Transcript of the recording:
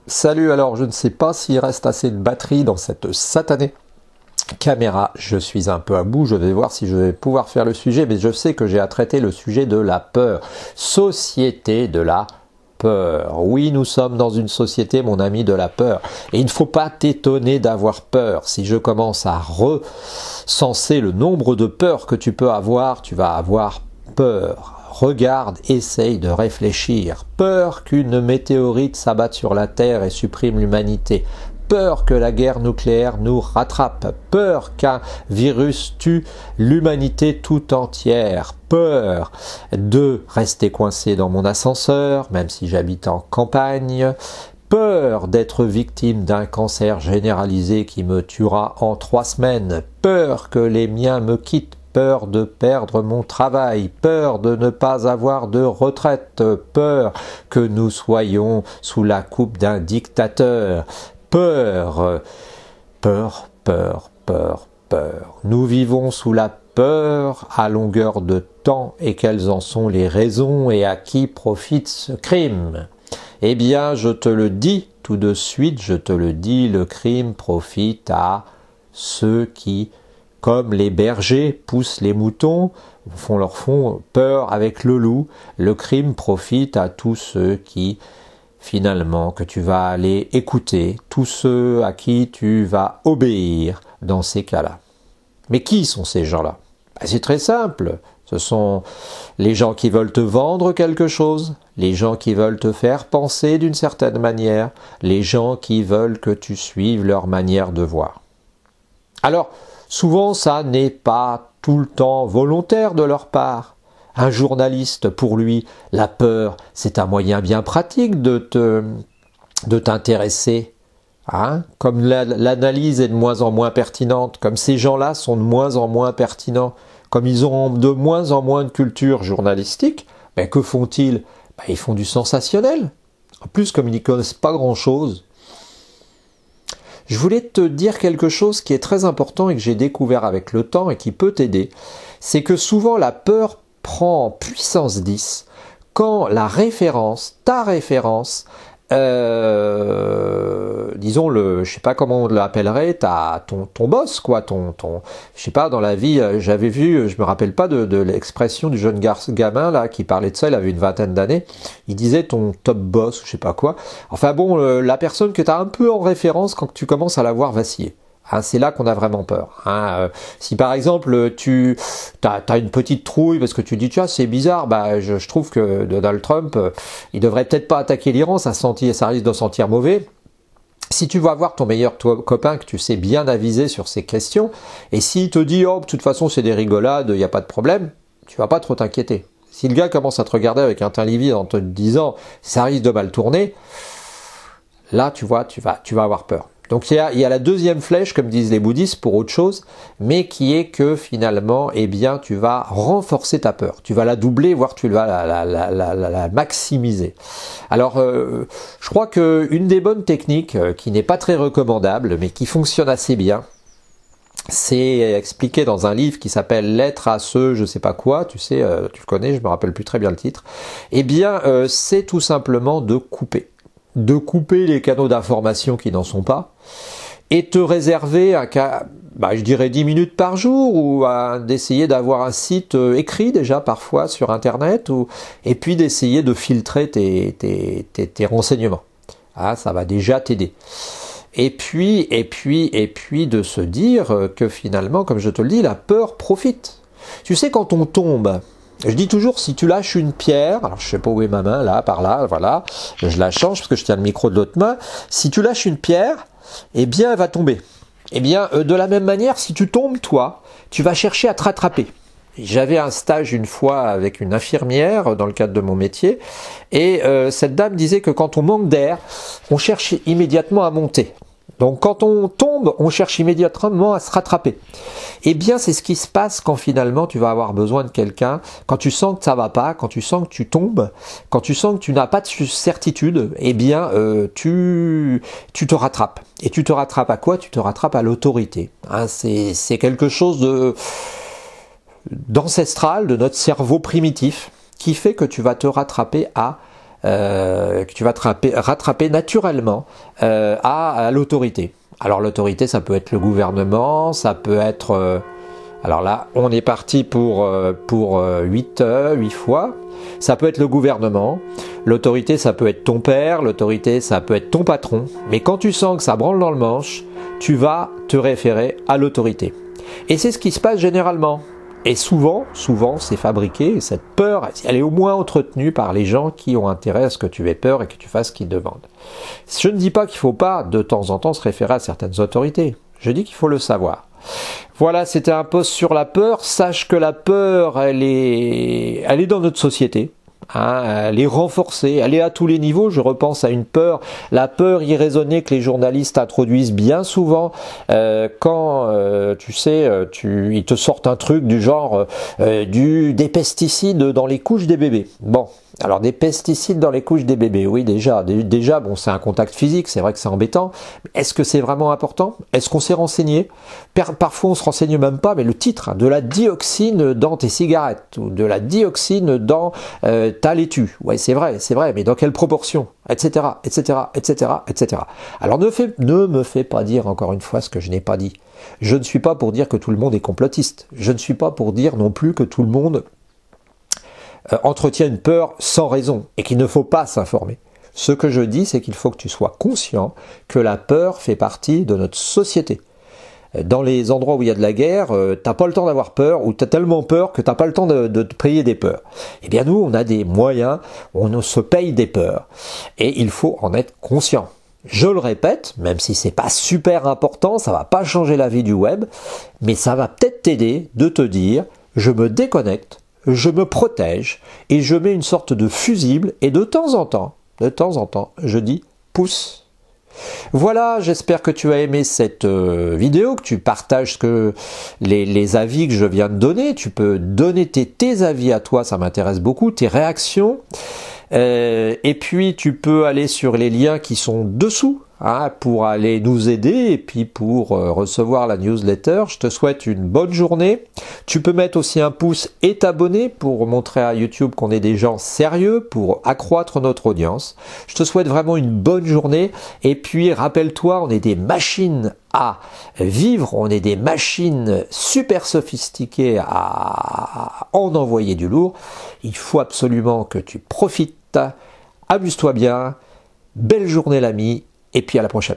Salut, alors je ne sais pas s'il reste assez de batterie dans cette satanée caméra. Je suis un peu à bout, je vais voir si je vais pouvoir faire le sujet, mais je sais que j'ai à traiter le sujet de la peur. Société de la peur. Oui, nous sommes dans une société, mon ami, de la peur. Et il ne faut pas t'étonner d'avoir peur. Si je commence à recenser le nombre de peurs que tu peux avoir, tu vas avoir peur. Regarde, essaye de réfléchir. Peur qu'une météorite s'abatte sur la Terre et supprime l'humanité. Peur que la guerre nucléaire nous rattrape. Peur qu'un virus tue l'humanité tout entière. Peur de rester coincé dans mon ascenseur, même si j'habite en campagne. Peur d'être victime d'un cancer généralisé qui me tuera en 3 semaines. Peur que les miens me quittent. Peur de perdre mon travail, peur de ne pas avoir de retraite, peur que nous soyons sous la coupe d'un dictateur, peur. Nous vivons sous la peur à longueur de temps, et quelles en sont les raisons et à qui profite ce crime? Eh bien, je te le dis tout de suite, je te le dis, le crime profite à ceux qui, comme les bergers poussent les moutons, font peur avec le loup. Le crime profite à tous ceux qui, finalement, que tu vas aller écouter, tous ceux à qui tu vas obéir dans ces cas-là. Mais qui sont ces gens-là? C'est très simple. Ce sont les gens qui veulent te vendre quelque chose, les gens qui veulent te faire penser d'une certaine manière, les gens qui veulent que tu suives leur manière de voir. Alors, souvent, ça n'est pas tout le temps volontaire de leur part. Un journaliste, pour lui, la peur, c'est un moyen bien pratique de t'intéresser. Comme l'analyse est de moins en moins pertinente, comme ces gens-là sont de moins en moins pertinents, comme ils ont de moins en moins de culture journalistique, que font-ils? Ils font du sensationnel. En plus, comme ils n'y connaissent pas grand-chose, je voulais te dire quelque chose qui est très important et que j'ai découvert avec le temps et qui peut t'aider. C'est que souvent la peur prend puissance 10 quand la référence, ta référence, disons je sais pas comment on l'appellerait, ton boss, quoi, je sais pas, dans la vie, j'avais vu, je me rappelle pas de l'expression du jeune gamin là qui parlait de ça, il avait une vingtaine d'années, il disait ton top boss, je sais pas quoi. Enfin bon, la personne que tu as un peu en référence quand tu commences à la voir vaciller. C'est là qu'on a vraiment peur. Si par exemple tu as une petite trouille parce que tu dis tiens c'est bizarre, je trouve que Donald Trump il devrait peut-être pas attaquer l'Iran, ça risque de sentir mauvais. Si tu vas voir ton meilleur copain que tu sais bien aviser sur ces questions, et s'il te dit oh de toute façon c'est des rigolades, il n'y a pas de problème, tu vas pas trop t'inquiéter. Si le gars commence à te regarder avec un teint livide en te disant ça risque de mal tourner, là tu vas avoir peur. Donc il y a la deuxième flèche, comme disent les bouddhistes, pour autre chose, mais qui est que finalement, tu vas renforcer ta peur. Tu vas la doubler, voire tu vas la maximiser. Alors, je crois qu'une des bonnes techniques, qui n'est pas très recommandable, mais qui fonctionne assez bien, c'est expliqué dans un livre qui s'appelle Lettres à ceux, je sais pas quoi, tu sais, tu le connais, je me rappelle plus très bien le titre. C'est tout simplement de couper les canaux d'information qui n'en sont pas, et te réserver je dirais 10 minutes par jour, ou d'essayer d'avoir un site écrit déjà parfois sur internet, et puis d'essayer de filtrer tes renseignements. Ça va déjà t'aider. Et puis de se dire que finalement, comme je te le dis, la peur profite. Tu sais, quand on tombe, je dis toujours, si tu lâches une pierre, alors je sais pas où est ma main, là, par là, voilà, je la change parce que je tiens le micro de l'autre main, si tu lâches une pierre, elle va tomber. De la même manière, si tu tombes, toi, tu vas chercher à te rattraper. J'avais un stage une fois avec une infirmière dans le cadre de mon métier, et cette dame disait que quand on manque d'air, on cherche immédiatement à monter. Donc quand on tombe, on cherche immédiatement à se rattraper. C'est ce qui se passe quand finalement tu vas avoir besoin de quelqu'un, quand tu sens que ça va pas, quand tu sens que tu tombes, quand tu sens que tu n'as pas de certitude, tu te rattrapes. Et tu te rattrapes à quoi? Tu te rattrapes à l'autorité. C'est quelque chose d'ancestral, de notre cerveau primitif, qui fait que tu vas te rattraper à que tu vas te rattraper naturellement à l'autorité. Alors l'autorité, ça peut être le gouvernement, ça peut être... alors là, on est parti pour 8 fois. Ça peut être le gouvernement. L'autorité, ça peut être ton père. L'autorité, ça peut être ton patron. Mais quand tu sens que ça branle dans le manche, tu vas te référer à l'autorité. Et c'est ce qui se passe généralement. Et souvent, c'est fabriqué. Cette peur, elle est au moins entretenue par les gens qui ont intérêt à ce que tu aies peur et que tu fasses ce qu'ils demandent. Je ne dis pas qu'il ne faut pas de temps en temps se référer à certaines autorités. Je dis qu'il faut le savoir. Voilà, c'était un post sur la peur. Sache que la peur, elle est dans notre société. Hein, elle est renforcée, elle est à tous les niveaux. Je repense à une peur, la peur irraisonnée que les journalistes introduisent bien souvent quand, tu sais, ils te sortent un truc du genre des pesticides dans les couches des bébés. Bon, alors des pesticides dans les couches des bébés, oui déjà, bon, c'est un contact physique, c'est vrai que c'est embêtant. Est-ce que c'est vraiment important? Est-ce qu'on s'est renseigné? Parfois on se renseigne même pas, mais le titre, hein, de la dioxine dans tes cigarettes ou de la dioxine dans ta laitue. Ouais, c'est vrai, mais dans quelle proportion, etc., etc., etc., etc. Alors ne me fais pas dire encore une fois ce que je n'ai pas dit. Je ne suis pas pour dire que tout le monde est complotiste. Je ne suis pas pour dire non plus que tout le monde entretient une peur sans raison et qu'il ne faut pas s'informer. Ce que je dis, c'est qu'il faut que tu sois conscient que la peur fait partie de notre société. Dans les endroits où il y a de la guerre, t'as pas le temps d'avoir peur, ou t'as tellement peur que t'as pas le temps de te payer des peurs. Eh bien nous, on a des moyens, on se paye des peurs. Et il faut en être conscient. Je le répète, même si c'est pas super important, ça va pas changer la vie du web, mais ça va peut-être t'aider de te dire, je me déconnecte, je me protège, et je mets une sorte de fusible, et de temps en temps, je dis pouce. Voilà, j'espère que tu as aimé cette vidéo, que tu partages les avis que je viens de donner. Tu peux donner tes avis à toi, ça m'intéresse beaucoup, tes réactions. Et puis tu peux aller sur les liens qui sont dessous, hein, pour aller nous aider et puis pour recevoir la newsletter. Je te souhaite une bonne journée. Tu peux mettre aussi un pouce et t'abonner pour montrer à YouTube qu'on est des gens sérieux, pour accroître notre audience. Je te souhaite vraiment une bonne journée et puis rappelle-toi, on est des machines à vivre, on est des machines super sophistiquées à en envoyer du lourd. Il faut absolument que tu profites, amuse-toi bien, belle journée l'ami, et puis à la prochaine.